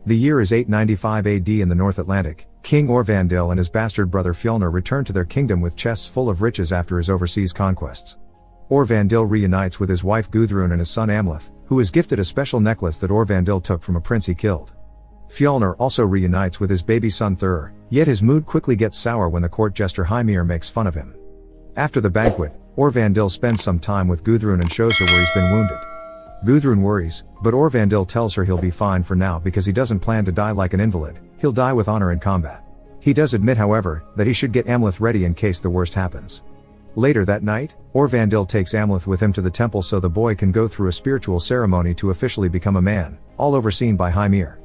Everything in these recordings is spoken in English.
The year is 895 AD in the North Atlantic. King Orvandil and his bastard brother Fjolnir return to their kingdom with chests full of riches after his overseas conquests. Orvandil reunites with his wife Gudrun and his son Amleth, who is gifted a special necklace that Orvandil took from a prince he killed. Fjolnir also reunites with his baby son Thur, yet his mood quickly gets sour when the court jester Hymir makes fun of him. After the banquet, Orvandil spends some time with Gudrun and shows her where he's been wounded. Gudrun worries, but Orvandil tells her he'll be fine for now because he doesn't plan to die like an invalid, he'll die with honor in combat. He does admit, however, that he should get Amleth ready in case the worst happens. Later that night, Orvandil takes Amleth with him to the temple so the boy can go through a spiritual ceremony to officially become a man, all overseen by Hymir.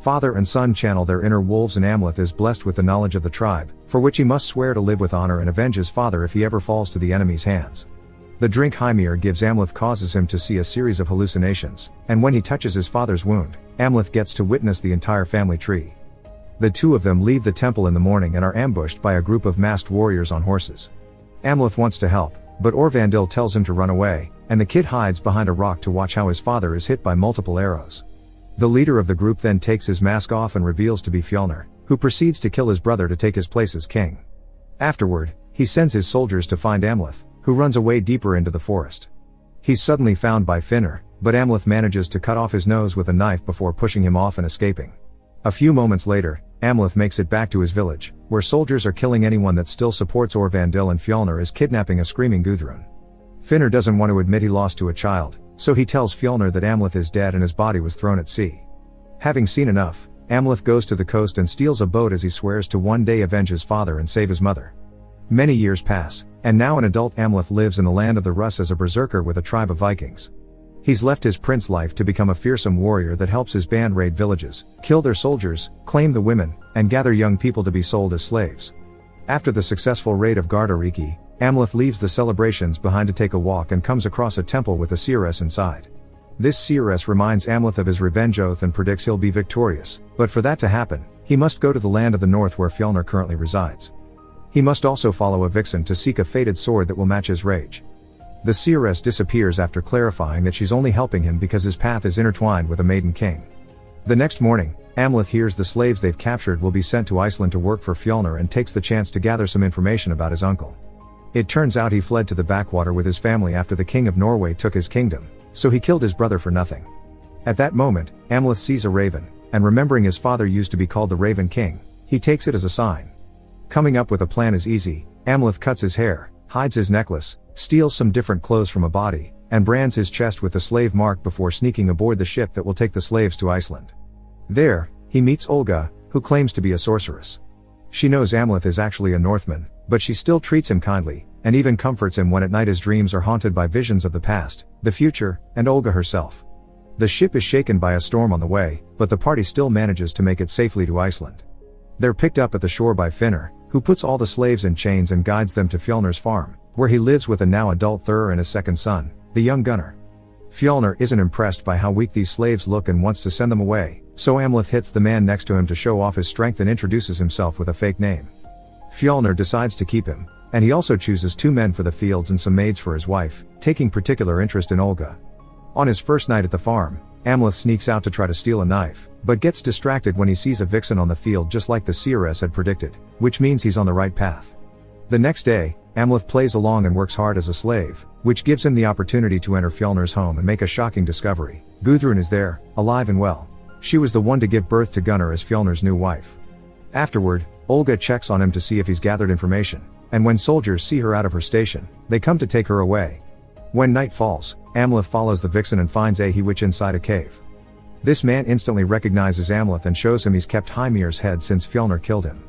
Father and son channel their inner wolves and Amleth is blessed with the knowledge of the tribe, for which he must swear to live with honor and avenge his father if he ever falls to the enemy's hands. The drink Hymir gives Amleth causes him to see a series of hallucinations, and when he touches his father's wound, Amleth gets to witness the entire family tree. The two of them leave the temple in the morning and are ambushed by a group of masked warriors on horses. Amleth wants to help, but Orvandil tells him to run away, and the kid hides behind a rock to watch how his father is hit by multiple arrows. The leader of the group then takes his mask off and reveals to be Fjolnir, who proceeds to kill his brother to take his place as king. Afterward, he sends his soldiers to find Amleth, who runs away deeper into the forest. He's suddenly found by Finnr, but Amleth manages to cut off his nose with a knife before pushing him off and escaping. A few moments later, Amleth makes it back to his village, where soldiers are killing anyone that still supports Orvandil and Fjolnir is kidnapping a screaming Gudrun. Finnr doesn't want to admit he lost to a child, so he tells Fjolnir that Amleth is dead and his body was thrown at sea. Having seen enough, Amleth goes to the coast and steals a boat as he swears to one day avenge his father and save his mother. Many years pass, and now an adult Amleth lives in the land of the Rus as a berserker with a tribe of Vikings. He's left his prince life to become a fearsome warrior that helps his band raid villages, kill their soldiers, claim the women, and gather young people to be sold as slaves. After the successful raid of Gardariki, Amleth leaves the celebrations behind to take a walk and comes across a temple with a seeress inside. This seeress reminds Amleth of his revenge oath and predicts he'll be victorious, but for that to happen, he must go to the land of the north where Fjolnir currently resides. He must also follow a vixen to seek a fated sword that will match his rage. The seeress disappears after clarifying that she's only helping him because his path is intertwined with a maiden king. The next morning, Amleth hears the slaves they've captured will be sent to Iceland to work for Fjolnir and takes the chance to gather some information about his uncle. It turns out he fled to the backwater with his family after the king of Norway took his kingdom, so he killed his brother for nothing. At that moment, Amleth sees a raven, and remembering his father used to be called the Raven King, he takes it as a sign. Coming up with a plan is easy. Amleth cuts his hair, hides his necklace, steals some different clothes from a body, and brands his chest with the slave mark before sneaking aboard the ship that will take the slaves to Iceland. There, he meets Olga, who claims to be a sorceress. She knows Amleth is actually a Northman, but she still treats him kindly, and even comforts him when at night his dreams are haunted by visions of the past, the future, and Olga herself. The ship is shaken by a storm on the way, but the party still manages to make it safely to Iceland. They're picked up at the shore by Finnr, who puts all the slaves in chains and guides them to Fjolnir's farm, where he lives with a now adult Thur and his second son, the young Gunnar. Fjolnir isn't impressed by how weak these slaves look and wants to send them away, so Amleth hits the man next to him to show off his strength and introduces himself with a fake name. Fjolnir decides to keep him, and he also chooses 2 men for the fields and some maids for his wife, taking particular interest in Olga. On his first night at the farm, Amleth sneaks out to try to steal a knife, but gets distracted when he sees a vixen on the field just like the seeress had predicted, which means he's on the right path. The next day, Amleth plays along and works hard as a slave, which gives him the opportunity to enter Fjolnir's home and make a shocking discovery. Gudrun is there, alive and well. She was the one to give birth to Gunnar as Fjolnir's new wife. Afterward, Olga checks on him to see if he's gathered information, and when soldiers see her out of her station, they come to take her away. When night falls, Amleth follows the vixen and finds a he-witch inside a cave. This man instantly recognizes Amleth and shows him he's kept Hymir's head since Fjolnir killed him.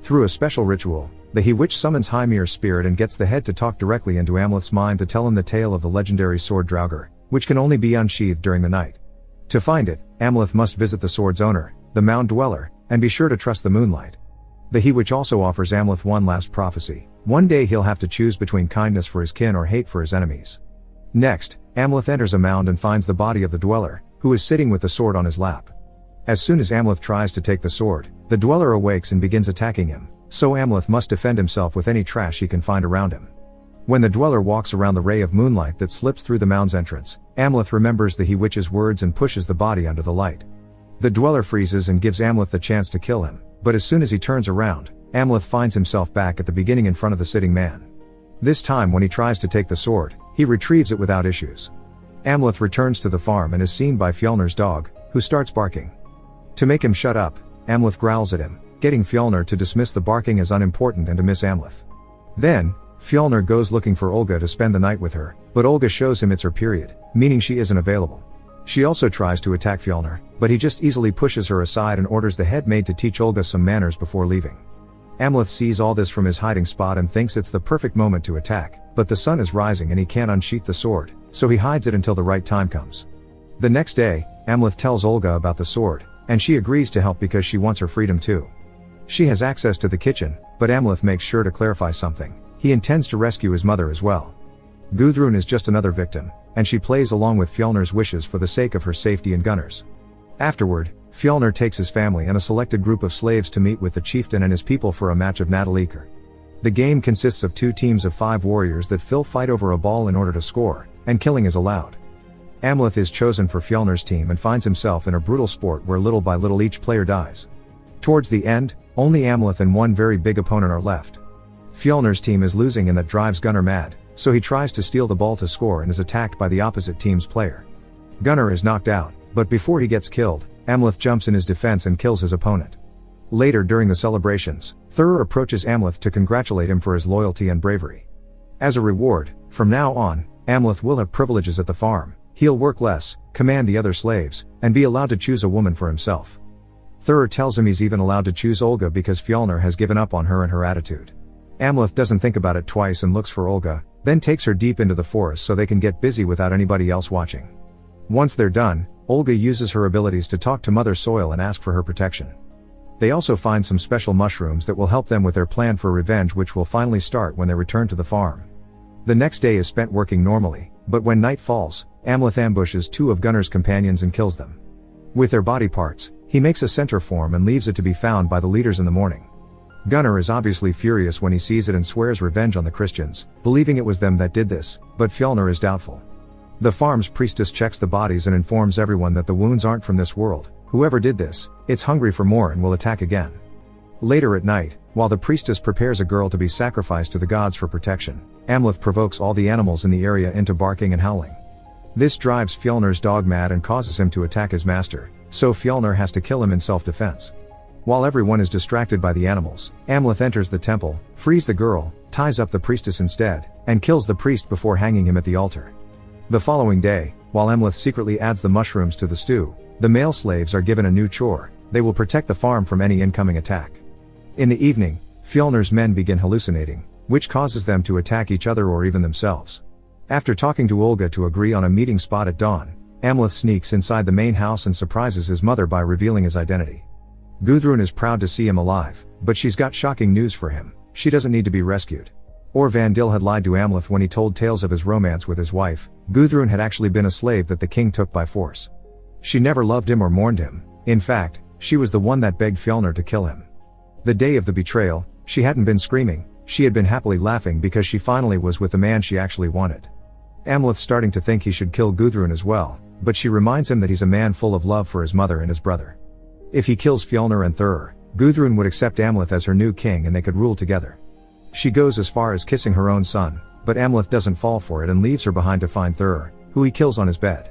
Through a special ritual, the he-witch summons Hymir's spirit and gets the head to talk directly into Amleth's mind to tell him the tale of the legendary sword Draugr, which can only be unsheathed during the night. To find it, Amleth must visit the sword's owner, the Mound Dweller, and be sure to trust the moonlight. The he-witch also offers Amleth one last prophecy. One day he'll have to choose between kindness for his kin or hate for his enemies. Next, Amleth enters a mound and finds the body of the Dweller, who is sitting with the sword on his lap. As soon as Amleth tries to take the sword, the Dweller awakes and begins attacking him, so Amleth must defend himself with any trash he can find around him. When the Dweller walks around the ray of moonlight that slips through the mound's entrance, Amleth remembers the he-witch's words and pushes the body under the light. The Dweller freezes and gives Amleth the chance to kill him, but as soon as he turns around, Amleth finds himself back at the beginning in front of the sitting man. This time when he tries to take the sword, he retrieves it without issues. Amleth returns to the farm and is seen by Fjolnir's dog, who starts barking. To make him shut up, Amleth growls at him, getting Fjolnir to dismiss the barking as unimportant and to miss Amleth. Then, Fjolnir goes looking for Olga to spend the night with her, but Olga shows him it's her period, meaning she isn't available. She also tries to attack Fjolnir, but he just easily pushes her aside and orders the head maid to teach Olga some manners before leaving. Amleth sees all this from his hiding spot and thinks it's the perfect moment to attack, but the sun is rising and he can't unsheath the sword, so he hides it until the right time comes. The next day, Amleth tells Olga about the sword, and she agrees to help because she wants her freedom too. She has access to the kitchen, but Amleth makes sure to clarify something: he intends to rescue his mother as well. Gudrun is just another victim, and she plays along with Fjolnir's wishes for the sake of her safety and Gunnar's. Afterward, Fjolnir takes his family and a selected group of slaves to meet with the chieftain and his people for a match of Nataleikr. The game consists of 2 teams of 5 warriors that fight over a ball in order to score, and killing is allowed. Amleth is chosen for Fjolnir's team and finds himself in a brutal sport where little by little each player dies. Towards the end, only Amleth and one very big opponent are left. Fjolnir's team is losing and that drives Gunnar mad, so he tries to steal the ball to score and is attacked by the opposite team's player. Gunnar is knocked out, but before he gets killed, Amleth jumps in his defense and kills his opponent. Later during the celebrations, Thur approaches Amleth to congratulate him for his loyalty and bravery. As a reward, from now on, Amleth will have privileges at the farm. He'll work less, command the other slaves, and be allowed to choose a woman for himself. Thur tells him he's even allowed to choose Olga because Fjolnir has given up on her and her attitude. Amleth doesn't think about it twice and looks for Olga, then takes her deep into the forest so they can get busy without anybody else watching. Once they're done, Olga uses her abilities to talk to Mother Soil and ask for her protection. They also find some special mushrooms that will help them with their plan for revenge, which will finally start when they return to the farm. The next day is spent working normally, but when night falls, Amleth ambushes 2 of Gunnar's companions and kills them. With their body parts, he makes a center form and leaves it to be found by the leaders in the morning. Gunnar is obviously furious when he sees it and swears revenge on the Christians, believing it was them that did this, but Fjolnir is doubtful. The farm's priestess checks the bodies and informs everyone that the wounds aren't from this world. Whoever did this, it's hungry for more and will attack again. Later at night, while the priestess prepares a girl to be sacrificed to the gods for protection, Amleth provokes all the animals in the area into barking and howling. This drives Fjolnir's dog mad and causes him to attack his master, so Fjolnir has to kill him in self-defense. While everyone is distracted by the animals, Amleth enters the temple, frees the girl, ties up the priestess instead, and kills the priest before hanging him at the altar. The following day, while Amleth secretly adds the mushrooms to the stew, the male slaves are given a new chore: they will protect the farm from any incoming attack. In the evening, Fjolnir's men begin hallucinating, which causes them to attack each other or even themselves. After talking to Olga to agree on a meeting spot at dawn, Amleth sneaks inside the main house and surprises his mother by revealing his identity. Gudrun is proud to see him alive, but she's got shocking news for him: she doesn't need to be rescued. Orvandil had lied to Amleth when he told tales of his romance with his wife. Gudrun had actually been a slave that the king took by force. She never loved him or mourned him. In fact, she was the one that begged Fjolnir to kill him. The day of the betrayal, she hadn't been screaming, she had been happily laughing because she finally was with the man she actually wanted. Amleth's starting to think he should kill Gudrun as well, but she reminds him that he's a man full of love for his mother and his brother. If he kills Fjolnir and Thur, Gudrun would accept Amleth as her new king and they could rule together. She goes as far as kissing her own son, but Amleth doesn't fall for it and leaves her behind to find Thur, who he kills on his bed.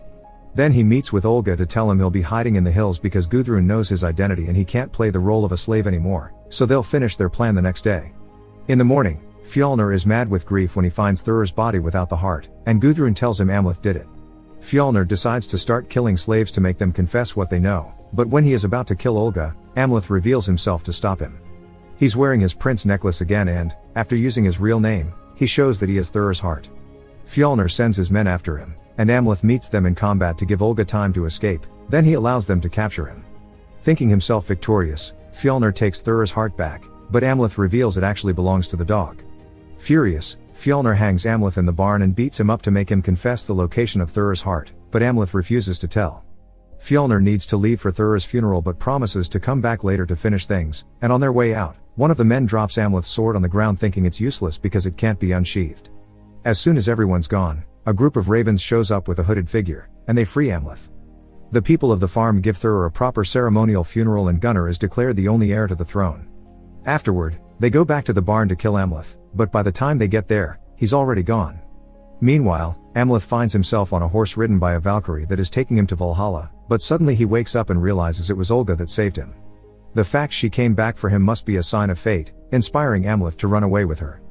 Then he meets with Olga to tell him he'll be hiding in the hills because Gudrun knows his identity and he can't play the role of a slave anymore, so they'll finish their plan the next day. In the morning, Fjolnir is mad with grief when he finds Thur's body without the heart, and Gudrun tells him Amleth did it. Fjolnir decides to start killing slaves to make them confess what they know, but when he is about to kill Olga, Amleth reveals himself to stop him. He's wearing his prince necklace again and, after using his real name, he shows that he has Thur's heart. Fjolnir sends his men after him, and Amleth meets them in combat to give Olga time to escape, then he allows them to capture him. Thinking himself victorious, Fjolnir takes Thur's heart back, but Amleth reveals it actually belongs to the dog. Furious, Fjolnir hangs Amleth in the barn and beats him up to make him confess the location of Thur's heart, but Amleth refuses to tell. Fjolnir needs to leave for Thur's funeral but promises to come back later to finish things, and on their way out, one of the men drops Amleth's sword on the ground thinking it's useless because it can't be unsheathed. As soon as everyone's gone, a group of ravens shows up with a hooded figure, and they free Amleth. The people of the farm give Thur a proper ceremonial funeral and Gunnar is declared the only heir to the throne. Afterward, they go back to the barn to kill Amleth, but by the time they get there, he's already gone. Meanwhile, Amleth finds himself on a horse ridden by a Valkyrie that is taking him to Valhalla, but suddenly he wakes up and realizes it was Olga that saved him. The fact she came back for him must be a sign of fate, inspiring Amleth to run away with her.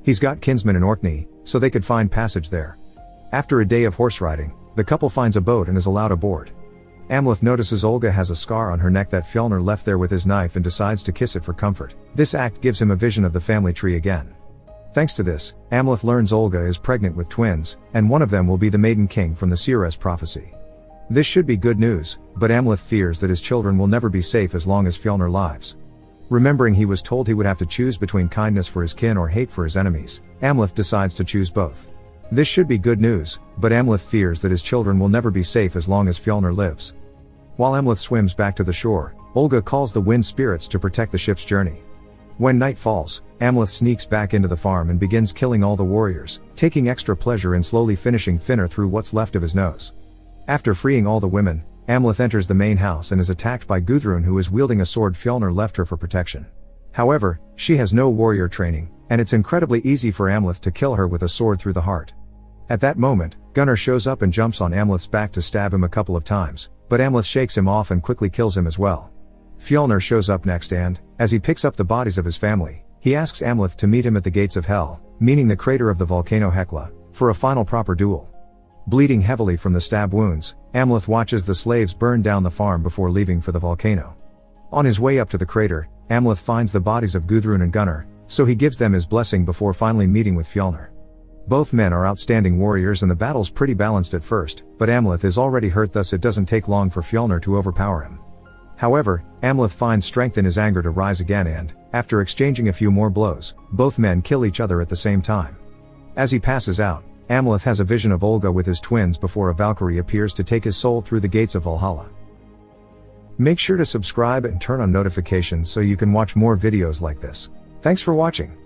He's got kinsmen in Orkney, so they could find passage there. After a day of horse riding, the couple finds a boat and is allowed aboard. Amleth notices Olga has a scar on her neck that Fjölnir left there with his knife and decides to kiss it for comfort. This act gives him a vision of the family tree again. Thanks to this, Amleth learns Olga is pregnant with twins, and one of them will be the Maiden King from the Seeress prophecy. This should be good news, but Amleth fears that his children will never be safe as long as Fjölnir lives. Remembering he was told he would have to choose between kindness for his kin or hate for his enemies, Amleth decides to choose both. This should be good news, but Amleth fears that his children will never be safe as long as Fjölnir lives. While Amleth swims back to the shore, Olga calls the wind spirits to protect the ship's journey. When night falls, Amleth sneaks back into the farm and begins killing all the warriors, taking extra pleasure in slowly finishing Finnr through what's left of his nose. After freeing all the women, Amleth enters the main house and is attacked by Gudrun, who is wielding a sword Fjölnir left her for protection. However, she has no warrior training, and it's incredibly easy for Amleth to kill her with a sword through the heart. At that moment, Gunnar shows up and jumps on Amleth's back to stab him a couple of times, but Amleth shakes him off and quickly kills him as well. Fjölnir shows up next and, as he picks up the bodies of his family, he asks Amleth to meet him at the gates of Hell, meaning the crater of the volcano Hekla, for a final proper duel. Bleeding heavily from the stab wounds, Amleth watches the slaves burn down the farm before leaving for the volcano. On his way up to the crater, Amleth finds the bodies of Gudrun and Gunnar, so he gives them his blessing before finally meeting with Fjölnir. Both men are outstanding warriors and the battle's pretty balanced at first, but Amleth is already hurt, thus it doesn't take long for Fjölnir to overpower him. However, Amleth finds strength in his anger to rise again and, after exchanging a few more blows, both men kill each other at the same time. As he passes out, Amleth has a vision of Olga with his twins before a Valkyrie appears to take his soul through the gates of Valhalla. Make sure to subscribe and turn on notifications so you can watch more videos like this. Thanks for watching.